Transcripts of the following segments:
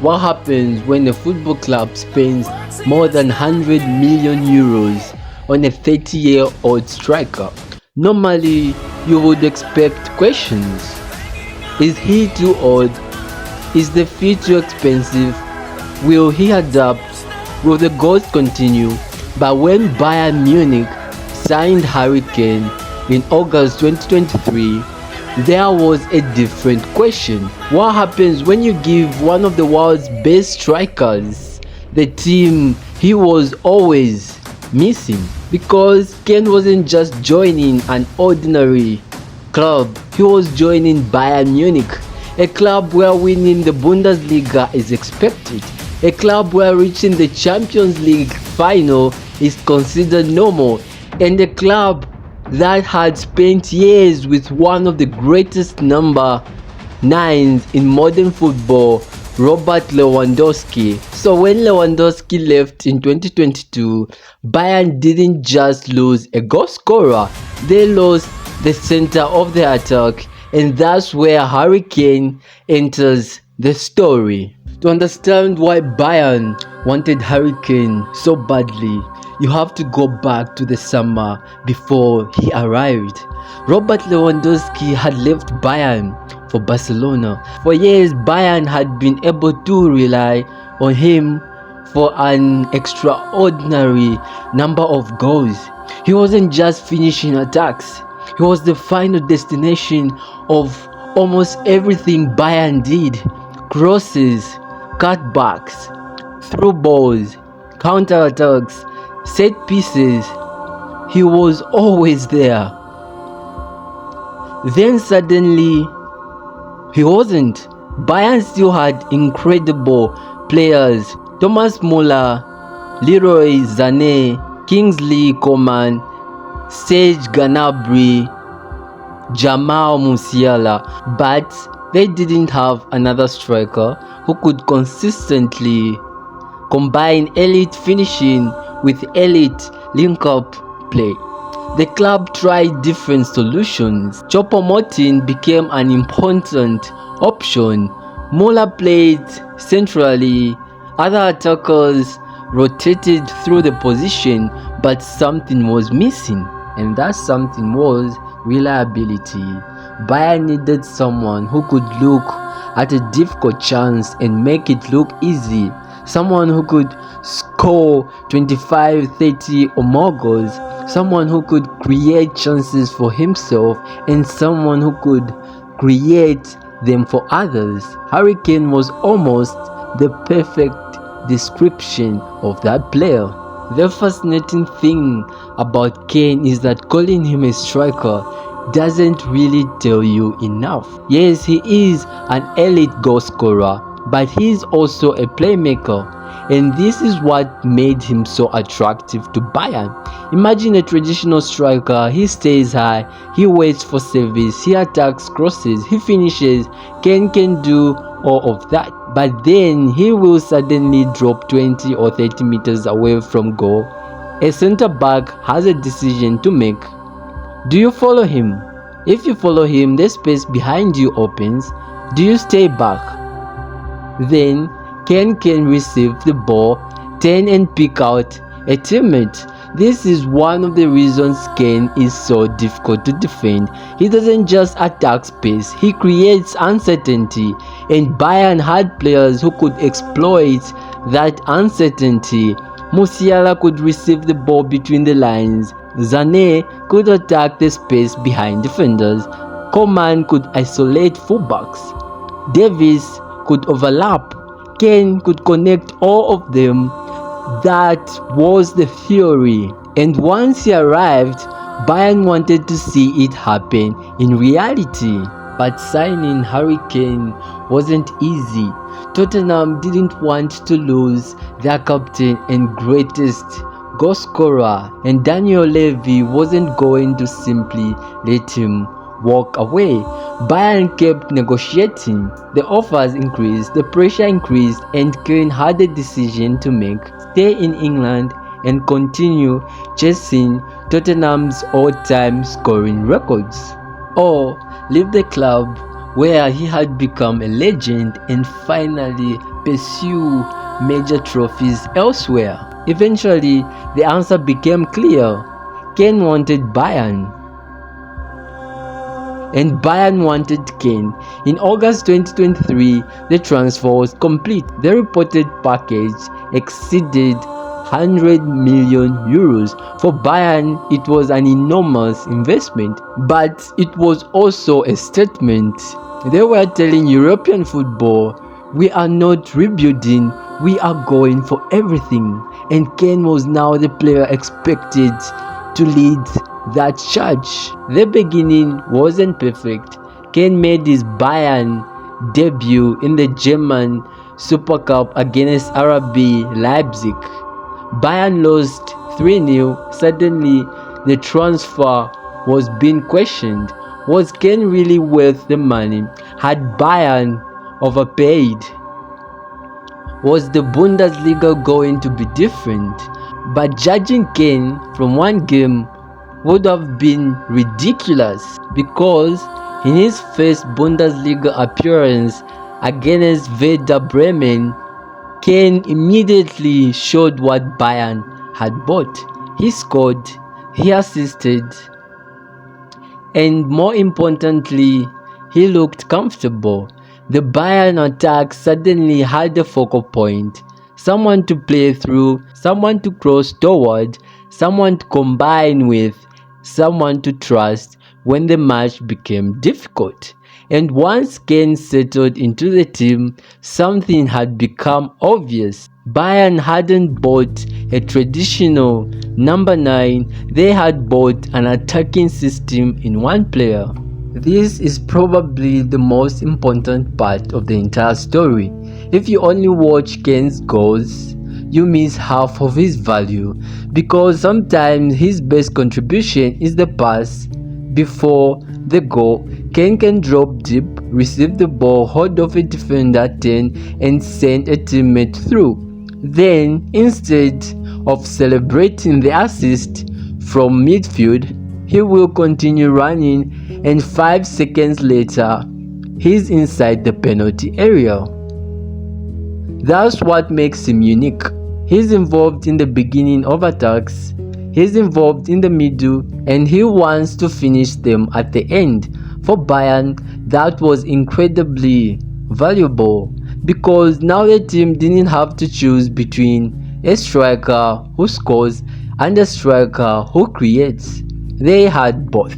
What happens when a football club spends more than 100 million euros on a 30-year-old striker? Normally, you would expect questions. Is he too old? Is the fee too expensive? Will he adapt? Will the goals continue? But when Bayern Munich signed Hurrikane in August 2023, there was a different question. What happens when you give one of the world's best strikers the team he was always missing? Because Kane wasn't just joining an ordinary club, he was joining Bayern Munich, a club where winning the Bundesliga is expected, a club where reaching the Champions League final is considered normal, and a club that had spent years with one of the greatest number 9s in modern football, Robert Lewandowski. So when Lewandowski left in 2022, Bayern didn't just lose a goal scorer, they lost the center of the attack, and that's where Hurrikane enters the story. To understand why Bayern wanted Hurrikane so badly, you have to go back to the summer before he arrived. Robert Lewandowski had left Bayern for Barcelona. For years, Bayern had been able to rely on him for an extraordinary number of goals. He wasn't just finishing attacks, he was the final destination of almost everything Bayern did. Crosses, cutbacks, through balls, counter-attacks, set pieces, he was always there. Then suddenly, he wasn't. Bayern still had incredible players: Thomas Müller, Leroy Sané, Kingsley Coman, Serge Gnabry, Jamal Musiala, but they didn't have another striker who could consistently combine elite finishing with elite link-up play. The club tried different solutions. Choupo-Moting became an important option. Müller played centrally, other attackers rotated through the position, but something was missing, and that something was reliability. Bayern needed someone who could look at a difficult chance and make it look easy. Someone who could score 25, 30 or more goals. Someone who could create chances for himself, and someone who could create them for others. Hurricane was almost the perfect description of that player. The fascinating thing about Kane is that calling him a striker doesn't really tell you enough. Yes, he is an elite goal scorer, but he is also a playmaker, and this is what made him so attractive to Bayern. Imagine a traditional striker: he stays high, he waits for service, he attacks crosses, he finishes. Kane can do all of that, but then he will suddenly drop 20 or 30 meters away from goal. A center back has a decision to make. Do you follow him? If you follow him, the space behind you opens. Do you stay back? Then Kane can receive the ball, turn and pick out a teammate. This is one of the reasons Kane is so difficult to defend. He doesn't just attack space, he creates uncertainty, and Bayern had players who could exploit that uncertainty. Musiala could receive the ball between the lines. Sané could attack the space behind defenders. Coman could isolate fullbacks. Davis could overlap. Kane could connect all of them. That was the theory. And once he arrived, Bayern wanted to see it happen in reality. But signing Hurricane wasn't easy. Tottenham didn't want to lose their captain and greatest goal scorer, and Daniel Levy wasn't going to simply let him walk away. Bayern kept negotiating. The offers increased, the pressure increased, and Kane had a decision to make: stay in England and continue chasing Tottenham's all-time scoring records, or leave the club where he had become a legend and finally pursue major trophies elsewhere? Eventually, the answer became clear. Kane wanted Bayern, and Bayern wanted Kane. In August 2023, the transfer was complete. The reported package exceeded 100 million euros. For Bayern, it was an enormous investment, but it was also a statement. They were telling European football, we are not rebuilding, we are going for everything. And Kane was now the player expected to lead that charge. The beginning wasn't perfect. Kane made his Bayern debut in the German Super Cup against RB Leipzig. Bayern lost 3-0. Suddenly, the transfer was being questioned. Was Kane really worth the money? Had Bayern overpaid? Was the Bundesliga going to be different? But judging Kane from one game would have been ridiculous, because in his first Bundesliga appearance against Werder Bremen, Kane immediately showed what Bayern had bought. He scored, he assisted, and more importantly, he looked comfortable. The Bayern attack suddenly had a focal point, someone to play through, someone to cross toward, someone to combine with, someone to trust when the match became difficult. And once Kane settled into the team, something had become obvious. Bayern hadn't bought a traditional number 9, they had bought an attacking system in one player. This is probably the most important part of the entire story. If you only watch Kane's goals, you miss half of his value, because sometimes his best contribution is the pass before the goal. Kane can drop deep, receive the ball, hold off a defender 10 and send a teammate through. Then, instead of celebrating the assist from midfield, he will continue running, and 5 seconds later, he's inside the penalty area. That's what makes him unique. He's involved in the beginning of attacks, he's involved in the middle, and he wants to finish them at the end. For Bayern, that was incredibly valuable, because now the team didn't have to choose between a striker who scores and a striker who creates. They had both.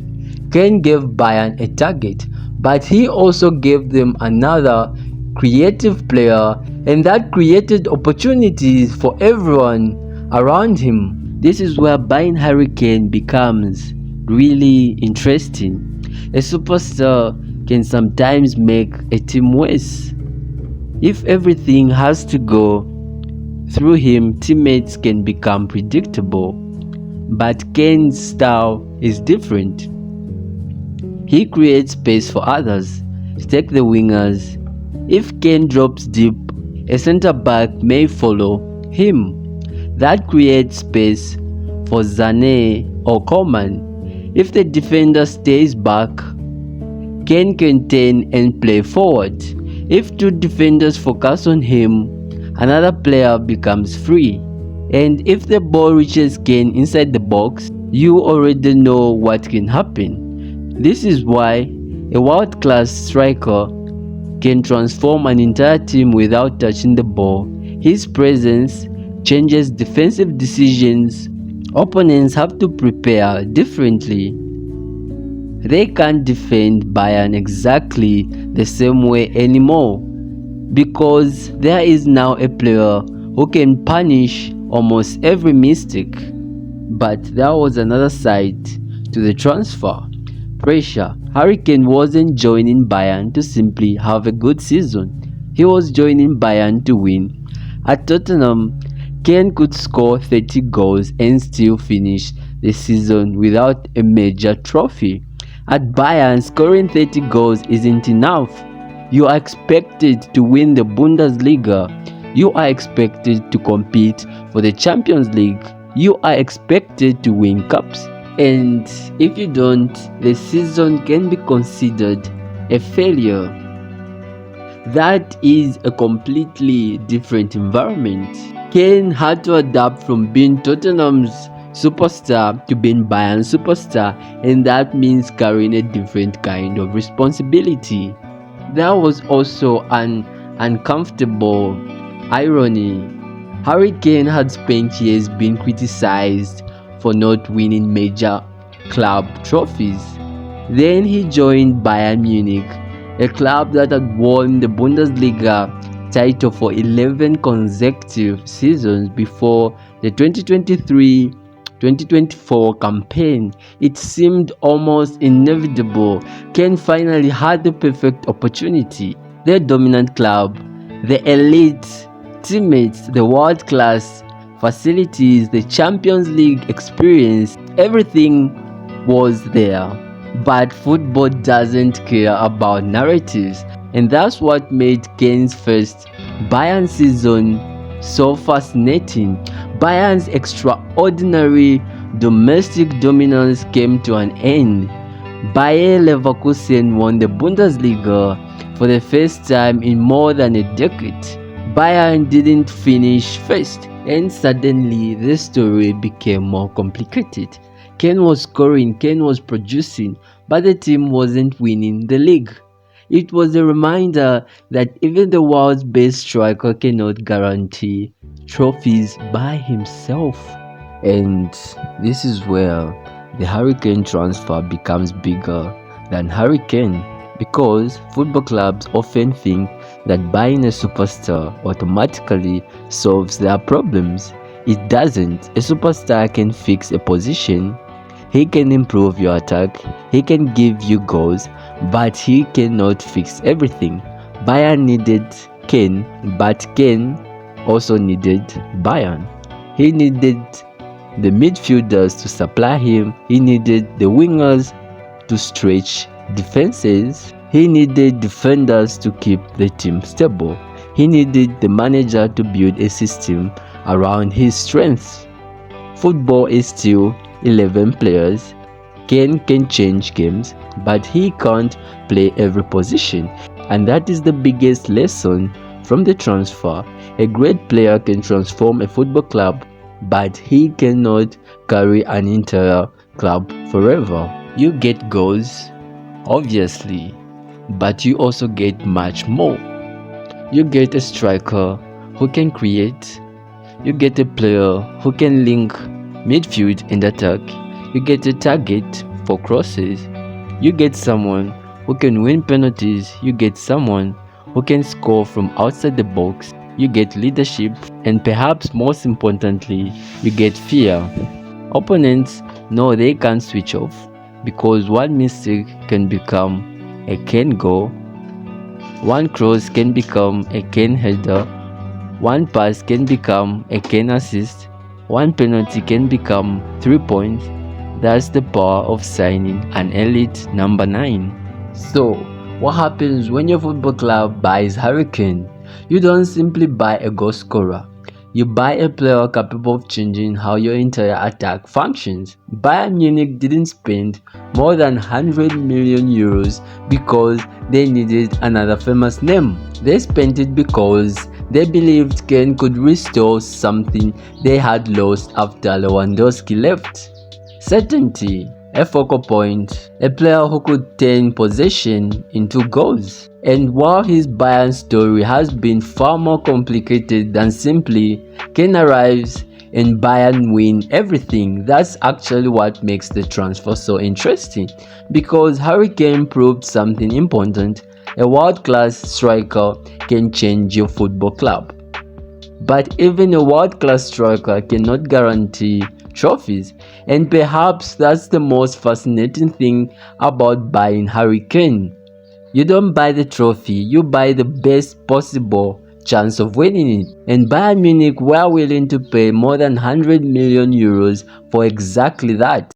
Kane gave Bayern a target, but he also gave them another creative player, and that created opportunities for everyone around him. This is where buying Hurrikane becomes really interesting. A superstar can sometimes make a team worse. If everything has to go through him, teammates can become predictable. But Kane's style is different. He creates space for others. Take the wingers. If Kane drops deep, a centre back may follow him. That creates space for Sané or Coman. If the defender stays back, Kane can turn and play forward. If 2 defenders focus on him, another player becomes free. And if the ball reaches Kane inside the box, you already know what can happen. This is why a world-class striker can transform an entire team without touching the ball. His presence changes defensive decisions. Opponents have to prepare differently. They can't defend Bayern exactly the same way anymore, because there is now a player who can punish almost every mistake. But there was another side to the transfer. Pressure. Hurricane wasn't joining Bayern to simply have a good season. He was joining Bayern to win. At Tottenham, Kane could score 30 goals and still finish the season without a major trophy. At Bayern, scoring 30 goals isn't enough. You are expected to win the Bundesliga. You are expected to compete for the Champions League. You are expected to win cups. And if you don't, the season can be considered a failure. That is a completely different environment. Kane had to adapt from being Tottenham's superstar to being Bayern's superstar, and that means carrying a different kind of responsibility. There was also an uncomfortable irony. Hurricane had spent years being criticized for not winning major club trophies. Then he joined Bayern Munich, a club that had won the Bundesliga title for 11 consecutive seasons before the 2023-2024 campaign. It seemed almost inevitable. Kane finally had the perfect opportunity. The dominant club, the elite teammates, the world-class facilities, the Champions League experience, everything was there. But football doesn't care about narratives, and that's what made Kane's first Bayern season so fascinating. Bayern's extraordinary domestic dominance came to an end. Bayer Leverkusen won the Bundesliga for the first time in more than a decade. Bayern didn't finish first, and suddenly the story became more complicated. Kane was scoring, Kane was producing, but the team wasn't winning the league. It was a reminder that even the world's best striker cannot guarantee trophies by himself. And this is where the Hurricane transfer becomes bigger than Hurricane, because football clubs often think that buying a superstar automatically solves their problems. It doesn't. A superstar can fix a position, he can improve your attack, he can give you goals, but he cannot fix everything. Bayern needed Kane, but Kane also needed Bayern. He needed the midfielders to supply him, he needed the wingers to stretch defenses, he needed defenders to keep the team stable, he needed the manager to build a system around his strengths. Football is still 11 players. Kane can change games, but he can't play every position, and that is the biggest lesson from the transfer. A great player can transform a football club, but he cannot carry an entire club forever. You get goals, obviously, but you also get much more. You get a striker who can create, you get a player who can link midfield and attack, you get a target for crosses, you get someone who can win penalties, you get someone who can score from outside the box, you get leadership, and perhaps most importantly, you get fear. Opponents know they can't switch off, because one mistake can become a Kane goal, one cross can become a Kane header, one pass can become a Kane assist, one penalty can become 3 points. That's the power of signing an elite number 9. So, what happens when your football club buys Hurricane? You don't simply buy a goal scorer. You buy a player capable of changing how your entire attack functions. Bayern Munich didn't spend more than 100 million euros because they needed another famous name. They spent it because they believed Kane could restore something they had lost after Lewandowski left. Certainty, a focal point, a player who could turn possession into goals. And while his Bayern story has been far more complicated than simply Kane arrives and Bayern win everything, that's actually what makes the transfer so interesting, because Hurricane proved something important. A world-class striker can change your football club. But even a world-class striker cannot guarantee trophies, and perhaps that's the most fascinating thing about buying Hurricane. You don't buy the trophy, you buy the best possible chance of winning it. And Bayern Munich were willing to pay more than 100 million euros for exactly that.